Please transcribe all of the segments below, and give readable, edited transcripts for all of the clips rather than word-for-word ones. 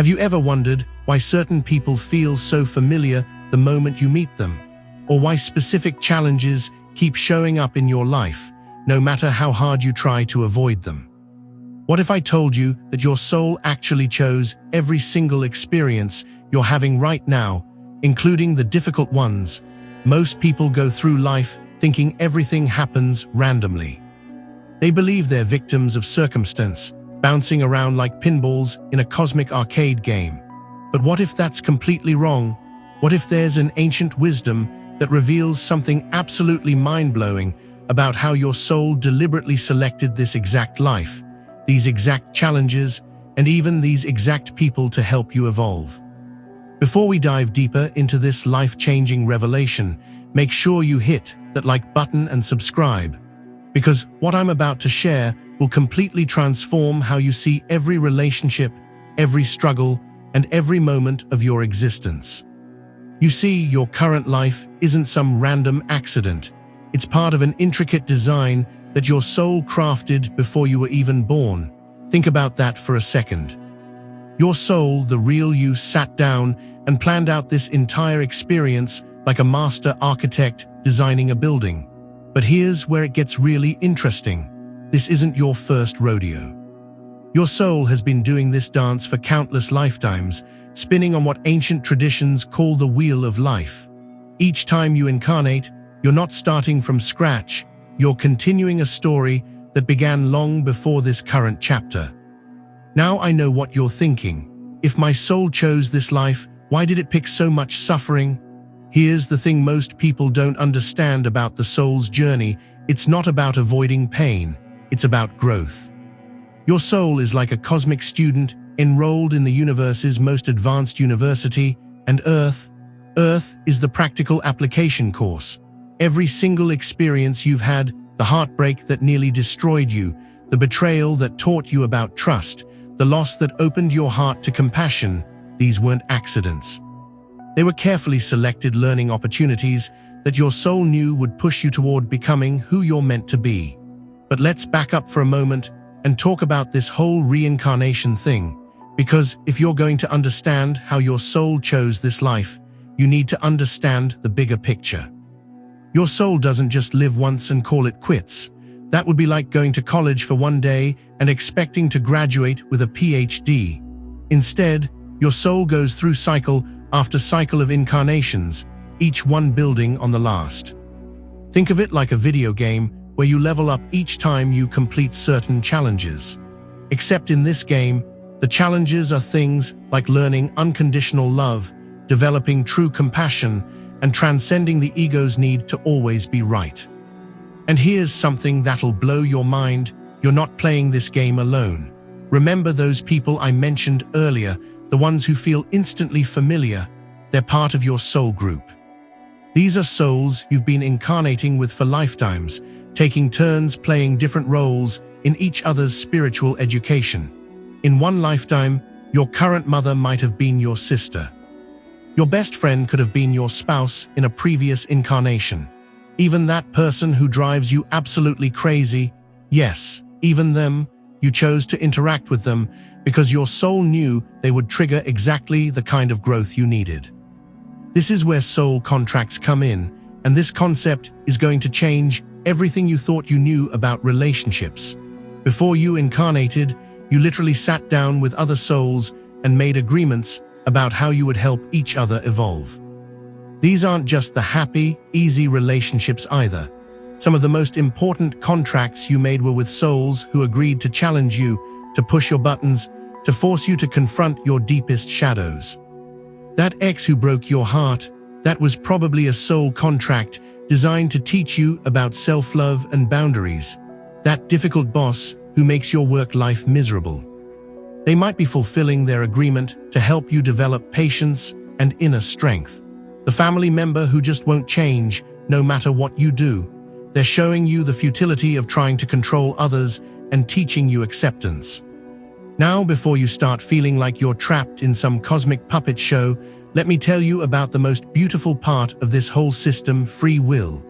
Have you ever wondered why certain people feel so familiar the moment you meet them? Or why specific challenges keep showing up in your life, no matter how hard you try to avoid them? What if I told you that your soul actually chose every single experience you're having right now, including the difficult ones? Most people go through life thinking everything happens randomly. They believe they're victims of circumstance, bouncing around like pinballs in a cosmic arcade game. But what if that's completely wrong? What if there's an ancient wisdom that reveals something absolutely mind-blowing about how your soul deliberately selected this exact life, these exact challenges, and even these exact people to help you evolve? Before we dive deeper into this life-changing revelation, make sure you hit that like button and subscribe, because what I'm about to share will completely transform how you see every relationship, every struggle, and every moment of your existence. You see, your current life isn't some random accident. It's part of an intricate design that your soul crafted before you were even born. Think about that for a second. Your soul, the real you, sat down and planned out this entire experience like a master architect designing a building. But here's where it gets really interesting. This isn't your first rodeo. Your soul has been doing this dance for countless lifetimes, spinning on what ancient traditions call the wheel of life. Each time you incarnate, you're not starting from scratch, you're continuing a story that began long before this current chapter. Now I know what you're thinking. If my soul chose this life, why did it pick so much suffering? Here's the thing most people don't understand about the soul's journey. It's not about avoiding pain, it's about growth. Your soul is like a cosmic student enrolled in the universe's most advanced university, and Earth is the practical application course. Every single experience you've had, the heartbreak that nearly destroyed you, the betrayal that taught you about trust, the loss that opened your heart to compassion, these weren't accidents. They were carefully selected learning opportunities that your soul knew would push you toward becoming who you're meant to be. But let's back up for a moment and talk about this whole reincarnation thing, because if you're going to understand how your soul chose this life, you need to understand the bigger picture. Your soul doesn't just live once and call it quits. That would be like going to college for one day and expecting to graduate with a PhD. Instead, your soul goes through cycle after cycle of incarnations, each one building on the last. Think of it like a video game where you level up each time you complete certain challenges. Except in this game, the challenges are things like learning unconditional love, developing true compassion, and transcending the ego's need to always be right. And here's something that'll blow your mind: you're not playing this game alone. Remember those people I mentioned earlier, the ones who feel instantly familiar? They're part of your soul group. These are souls you've been incarnating with for lifetimes, taking turns playing different roles in each other's spiritual education. In one lifetime, your current mother might have been your sister. Your best friend could have been your spouse in a previous incarnation. Even that person who drives you absolutely crazy, yes, even them, you chose to interact with them because your soul knew they would trigger exactly the kind of growth you needed. This is where soul contracts come in, and this concept is going to change everything you thought you knew about relationships. Before you incarnated, you literally sat down with other souls and made agreements about how you would help each other evolve. These aren't just the happy, easy relationships either. Some of the most important contracts you made were with souls who agreed to challenge you, to push your buttons, to force you to confront your deepest shadows. That ex who broke your heart, that was probably a soul contract designed to teach you about self-love and boundaries. That difficult boss who makes your work life miserable. They might be fulfilling their agreement to help you develop patience and inner strength. The family member who just won't change, no matter what you do. They're showing you the futility of trying to control others and teaching you acceptance. Now, before you start feeling like you're trapped in some cosmic puppet show, let me tell you about the most beautiful part of this whole system: free will.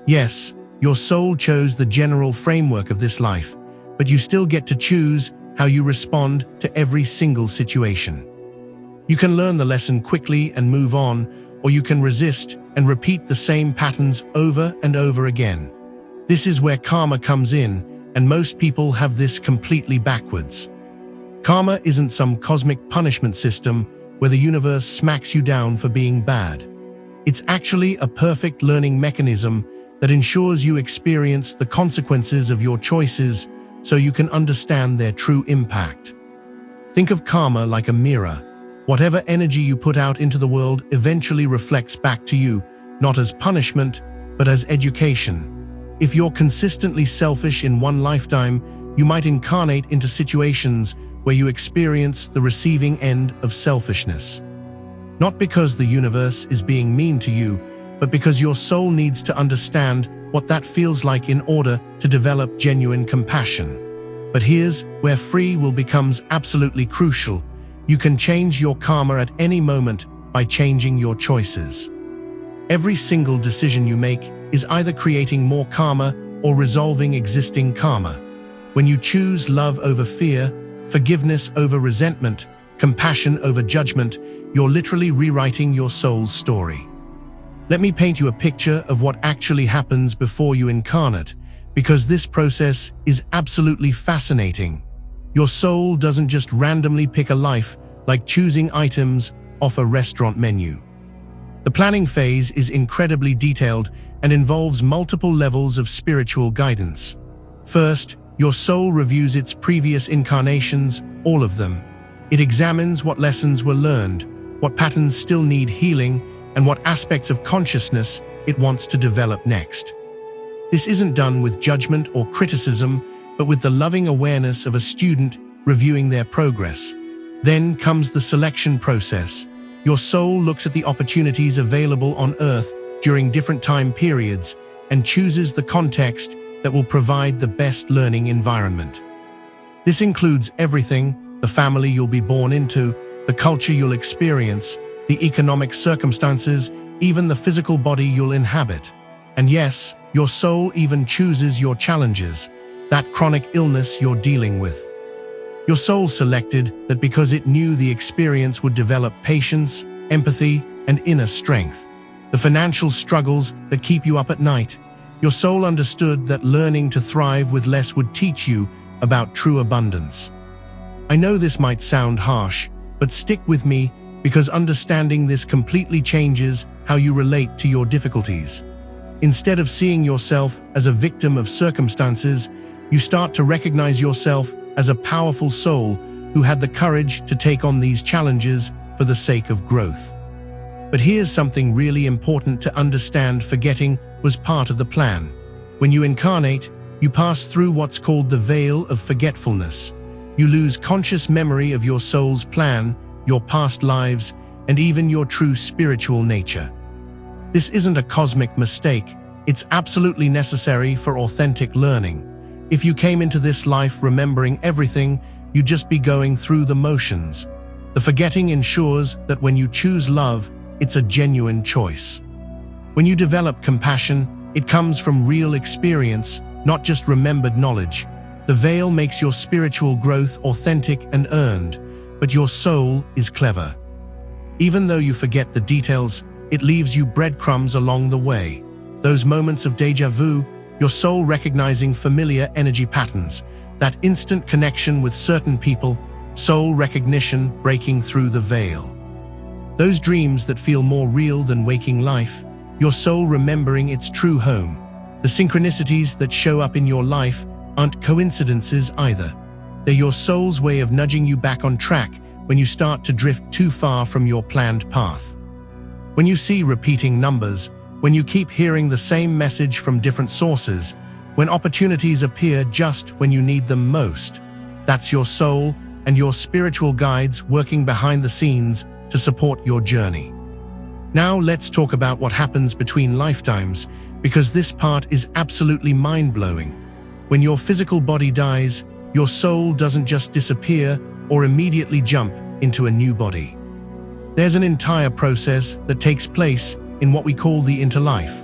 Yes, your soul chose the general framework of this life, but you still get to choose how you respond to every single situation. You can learn the lesson quickly and move on, or you can resist and repeat the same patterns over and over again. This is where karma comes in, and most people have this completely backwards. Karma isn't some cosmic punishment system where the universe smacks you down for being bad. It's actually a perfect learning mechanism that ensures you experience the consequences of your choices so you can understand their true impact. Think of karma like a mirror. Whatever energy you put out into the world eventually reflects back to you, not as punishment, but as education. If you're consistently selfish in one lifetime, you might incarnate into situations where you experience the receiving end of selfishness. Not because the universe is being mean to you, but because your soul needs to understand what that feels like in order to develop genuine compassion. But here's where free will becomes absolutely crucial. You can change your karma at any moment by changing your choices. Every single decision you make is either creating more karma or resolving existing karma. When you choose love over fear, forgiveness over resentment, compassion over judgment, you're literally rewriting your soul's story. Let me paint you a picture of what actually happens before you incarnate, because this process is absolutely fascinating. Your soul doesn't just randomly pick a life like choosing items off a restaurant menu. The planning phase is incredibly detailed and involves multiple levels of spiritual guidance. First, your soul reviews its previous incarnations, all of them. It examines what lessons were learned, what patterns still need healing, and what aspects of consciousness it wants to develop next. This isn't done with judgment or criticism, but with the loving awareness of a student reviewing their progress. Then comes the selection process. Your soul looks at the opportunities available on Earth during different time periods and chooses the context that will provide the best learning environment. This includes everything: the family you'll be born into, the culture you'll experience, the economic circumstances, even the physical body you'll inhabit. And yes, your soul even chooses your challenges, that chronic illness you're dealing with. Your soul selected that because it knew the experience would develop patience, empathy, and inner strength. The financial struggles that keep you up at night. Your soul understood that learning to thrive with less would teach you about true abundance. I know this might sound harsh, but stick with me, because understanding this completely changes how you relate to your difficulties. Instead of seeing yourself as a victim of circumstances, you start to recognize yourself as a powerful soul who had the courage to take on these challenges for the sake of growth. But here's something really important to understand: forgetting was part of the plan. When you incarnate, you pass through what's called the veil of forgetfulness. You lose conscious memory of your soul's plan, your past lives, and even your true spiritual nature. This isn't a cosmic mistake. It's absolutely necessary for authentic learning. If you came into this life remembering everything, you'd just be going through the motions. The forgetting ensures that when you choose love, it's a genuine choice. When you develop compassion, it comes from real experience, not just remembered knowledge. The veil makes your spiritual growth authentic and earned, but your soul is clever. Even though you forget the details, it leaves you breadcrumbs along the way. Those moments of déjà vu, your soul recognizing familiar energy patterns, that instant connection with certain people, soul recognition breaking through the veil. Those dreams that feel more real than waking life, your soul remembering its true home. The synchronicities that show up in your life aren't coincidences either. They're your soul's way of nudging you back on track when you start to drift too far from your planned path. When you see repeating numbers, when you keep hearing the same message from different sources, when opportunities appear just when you need them most, that's your soul and your spiritual guides working behind the scenes to support your journey. Now let's talk about what happens between lifetimes, because this part is absolutely mind-blowing. When your physical body dies, your soul doesn't just disappear or immediately jump into a new body. There's an entire process that takes place in what we call the interlife.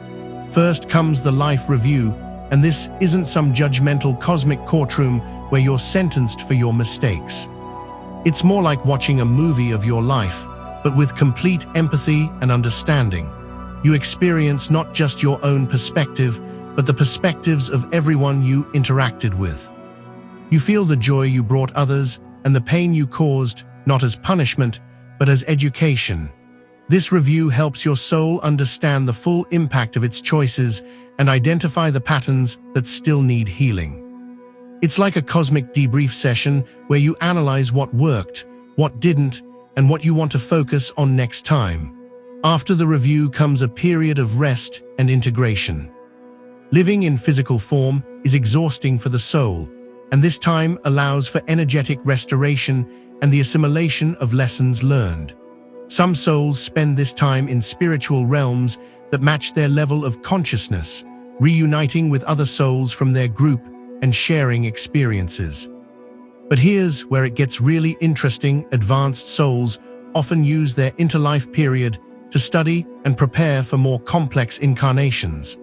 First comes the life review, and this isn't some judgmental cosmic courtroom where you're sentenced for your mistakes. It's more like watching a movie of your life, but with complete empathy and understanding. You experience not just your own perspective, but the perspectives of everyone you interacted with. You feel the joy you brought others and the pain you caused, not as punishment, but as education. This review helps your soul understand the full impact of its choices and identify the patterns that still need healing. It's like a cosmic debrief session where you analyze what worked, what didn't, and what you want to focus on next time. After the review comes a period of rest and integration. Living in physical form is exhausting for the soul, and this time allows for energetic restoration and the assimilation of lessons learned. Some souls spend this time in spiritual realms that match their level of consciousness, reuniting with other souls from their group and sharing experiences. But here's where it gets really interesting. Advanced souls often use their interlife period to study and prepare for more complex incarnations.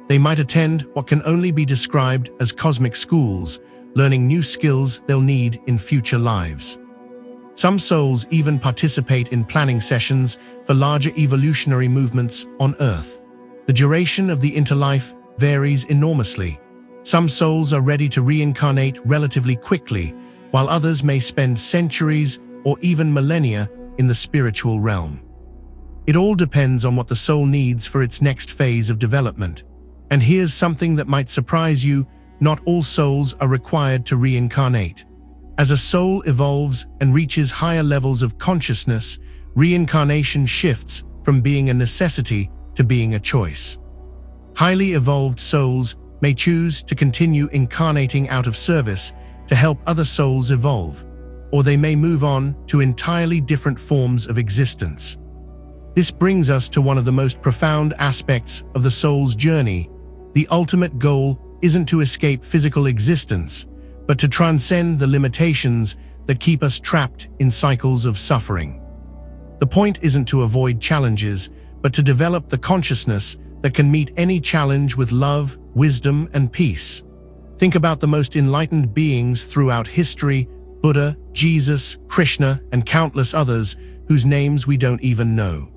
They might attend what can only be described as cosmic schools, learning new skills they'll need in future lives. Some souls even participate in planning sessions for larger evolutionary movements on Earth. The duration of the interlife varies enormously. Some souls are ready to reincarnate relatively quickly, while others may spend centuries or even millennia in the spiritual realm. It all depends on what the soul needs for its next phase of development. And here's something that might surprise you: not all souls are required to reincarnate. As a soul evolves and reaches higher levels of consciousness, reincarnation shifts from being a necessity to being a choice. Highly evolved souls may choose to continue incarnating out of service to help other souls evolve, or they may move on to entirely different forms of existence. This brings us to one of the most profound aspects of the soul's journey. The ultimate goal isn't to escape physical existence, but to transcend the limitations that keep us trapped in cycles of suffering. The point isn't to avoid challenges, but to develop the consciousness that can meet any challenge with love, wisdom, and peace. Think about the most enlightened beings throughout history: Buddha, Jesus, Krishna, and countless others whose names we don't even know.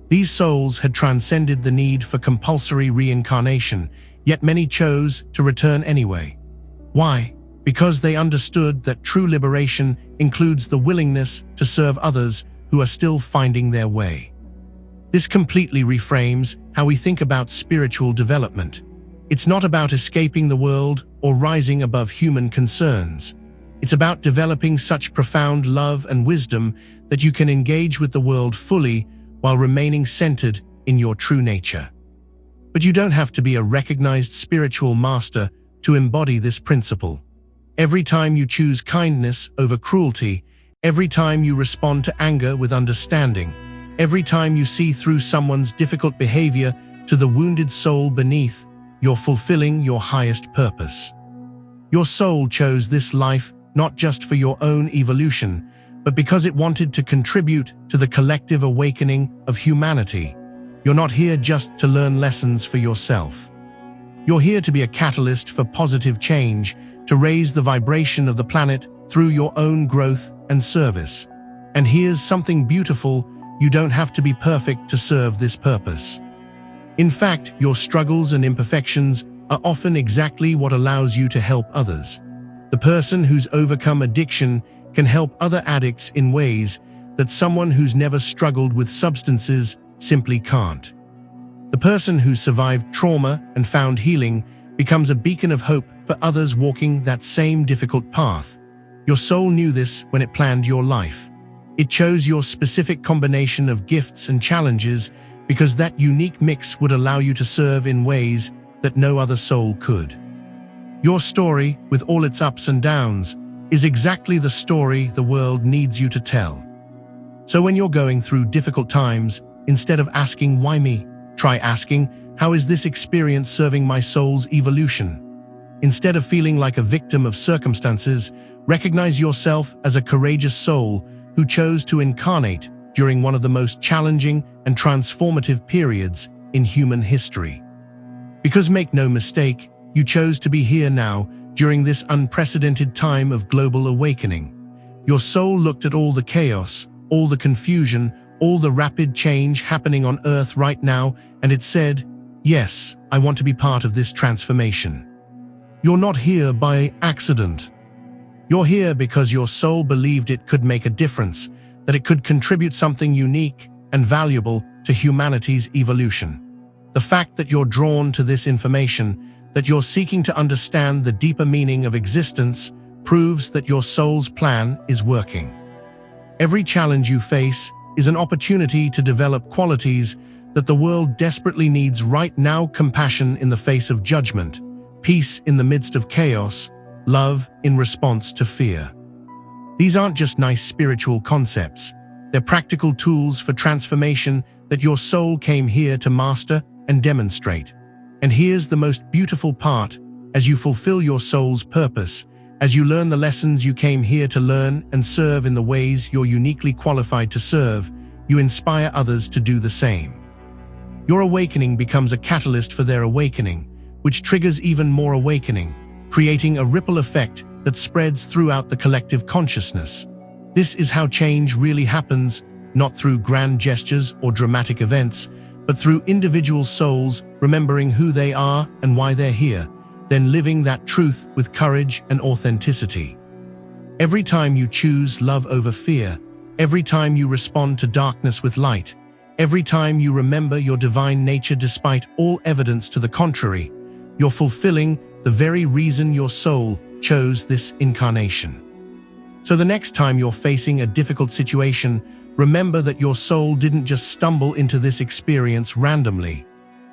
These souls had transcended the need for compulsory reincarnation, yet many chose to return anyway. Why? Because they understood that true liberation includes the willingness to serve others who are still finding their way. This completely reframes how we think about spiritual development. It's not about escaping the world or rising above human concerns. It's about developing such profound love and wisdom that you can engage with the world fully while remaining centered in your true nature. But you don't have to be a recognized spiritual master to embody this principle. Every time you choose kindness over cruelty, every time you respond to anger with understanding, every time you see through someone's difficult behavior to the wounded soul beneath, you're fulfilling your highest purpose. Your soul chose this life not just for your own evolution, but because it wanted to contribute to the collective awakening of humanity. You're not here just to learn lessons for yourself. You're here to be a catalyst for positive change, to raise the vibration of the planet through your own growth and service. And here's something beautiful: you don't have to be perfect to serve this purpose. In fact, your struggles and imperfections are often exactly what allows you to help others. The person who's overcome addiction can help other addicts in ways that someone who's never struggled with substances simply can't. The person who survived trauma and found healing becomes a beacon of hope for others walking that same difficult path. Your soul knew this when it planned your life. It chose your specific combination of gifts and challenges because that unique mix would allow you to serve in ways that no other soul could. Your story, with all its ups and downs, is exactly the story the world needs you to tell. So when you're going through difficult times, instead of asking "why me?" try asking, "how is this experience serving my soul's evolution?" Instead of feeling like a victim of circumstances, recognize yourself as a courageous soul who chose to incarnate during one of the most challenging and transformative periods in human history. Because make no mistake, you chose to be here now during this unprecedented time of global awakening. Your soul looked at all the chaos, all the confusion, all the rapid change happening on Earth right now, and it said, "Yes, I want to be part of this transformation." You're not here by accident. You're here because your soul believed it could make a difference, that it could contribute something unique and valuable to humanity's evolution. The fact that you're drawn to this information, that you're seeking to understand the deeper meaning of existence, proves that your soul's plan is working. Every challenge you face is an opportunity to develop qualities that the world desperately needs right now: compassion in the face of judgment, peace in the midst of chaos, love in response to fear. These aren't just nice spiritual concepts. They're practical tools for transformation that your soul came here to master and demonstrate. And here's the most beautiful part: as you fulfill your soul's purpose, as you learn the lessons you came here to learn and serve in the ways you're uniquely qualified to serve, you inspire others to do the same. Your awakening becomes a catalyst for their awakening, which triggers even more awakening, creating a ripple effect that spreads throughout the collective consciousness. This is how change really happens, not through grand gestures or dramatic events, but through individual souls remembering who they are and why they're here, then living that truth with courage and authenticity. Every time you choose love over fear, every time you respond to darkness with light, every time you remember your divine nature despite all evidence to the contrary, you're fulfilling the very reason your soul chose this incarnation. So the next time you're facing a difficult situation, remember that your soul didn't just stumble into this experience randomly.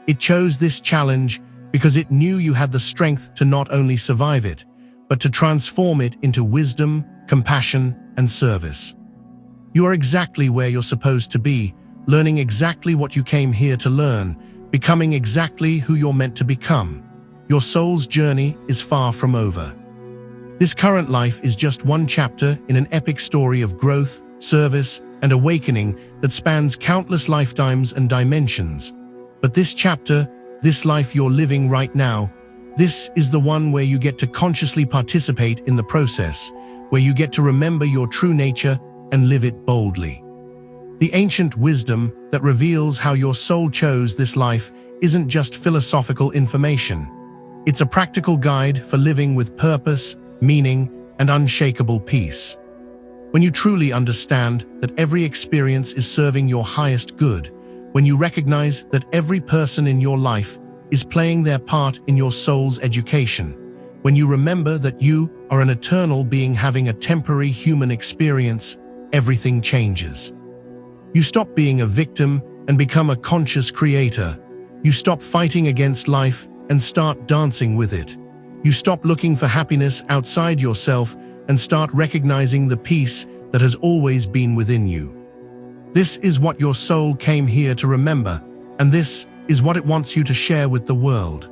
It chose this challenge because it knew you had the strength to not only survive it, but to transform it into wisdom, compassion, and service. You are exactly where you're supposed to be, learning exactly what you came here to learn, becoming exactly who you're meant to become. Your soul's journey is far from over. This current life is just one chapter in an epic story of growth, service, and awakening that spans countless lifetimes and dimensions. But this chapter, this life you're living right now, this is the one where you get to consciously participate in the process, where you get to remember your true nature and live it boldly. The ancient wisdom that reveals how your soul chose this life isn't just philosophical information. It's a practical guide for living with purpose, meaning, and unshakable peace. When you truly understand that every experience is serving your highest good, when you recognize that every person in your life is playing their part in your soul's education, when you remember that you are an eternal being having a temporary human experience, everything changes. You stop being a victim and become a conscious creator. You stop fighting against life and start dancing with it. You stop looking for happiness outside yourself and start recognizing the peace that has always been within you. This is what your soul came here to remember, and this is what it wants you to share with the world.